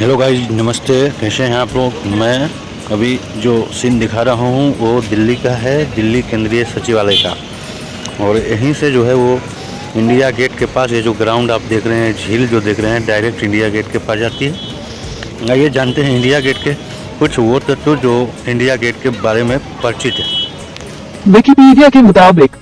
Hello guys, नमस्ते। कैसे हैं आप लोग। मैं अभी जो सीन दिखा रहा हूँ वो दिल्ली का है, दिल्ली केंद्रीय सचिवालय का। और यहीं से जो है वो इंडिया गेट के पास ये जो ग्राउंड आप देख रहे हैं, झील जो देख रहे हैं, डायरेक्ट इंडिया गेट के पास जाती है। आइए जानते हैं इंडिया गेट के कुछ वो तत्व जो इंडिया गेट के बारे में परिचित है। विकिपीडिया के मुताबिक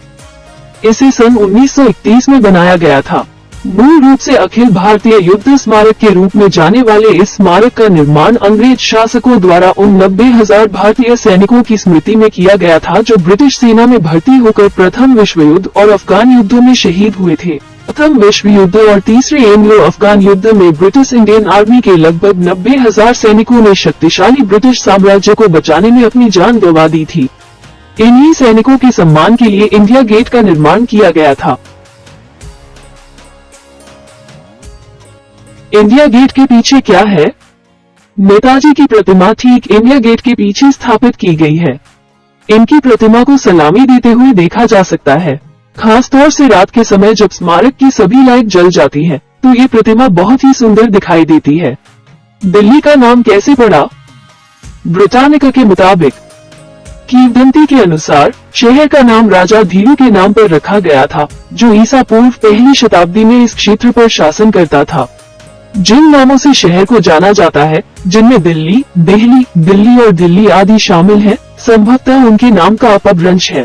इसे सन 1931 में बनाया गया था। मूल रूप से अखिल भारतीय युद्ध स्मारक के रूप में जाने वाले इस स्मारक का निर्माण अंग्रेज शासकों द्वारा उन 90,000 भारतीय सैनिकों की स्मृति में किया गया था जो ब्रिटिश सेना में भर्ती होकर प्रथम विश्व युद्ध और अफगान युद्धों में शहीद हुए थे। प्रथम विश्व युद्ध और तीसरे एंग्लो अफगान युद्ध में ब्रिटिश इंडियन आर्मी के लगभग 90,000 सैनिकों ने शक्तिशाली ब्रिटिश साम्राज्य को बचाने में अपनी जान गंवा दी थी। इन्हीं सैनिकों के सम्मान के लिए इंडिया गेट का निर्माण किया गया था। इंडिया गेट के पीछे क्या है? नेताजी की प्रतिमा ठीक इंडिया गेट के पीछे स्थापित की गई है। इनकी प्रतिमा को सलामी देते हुए देखा जा सकता है। खासतौर से रात के समय जब स्मारक की सभी लाइट जल जाती है तो ये प्रतिमा बहुत ही सुंदर दिखाई देती है। दिल्ली का नाम कैसे पड़ा? ब्रिटानिका के मुताबिक किंवदंती के अनुसार शहर का नाम राजा धीरू के नाम पर रखा गया था, जो ईसा पूर्व पहली शताब्दी में इस क्षेत्र पर शासन करता था। जिन नामों से शहर को जाना जाता है, जिनमें दिल्ली, देहली, दिल्ली और दिल्ली आदि शामिल हैं, संभवतः उनके नाम का अपभ्रंश है।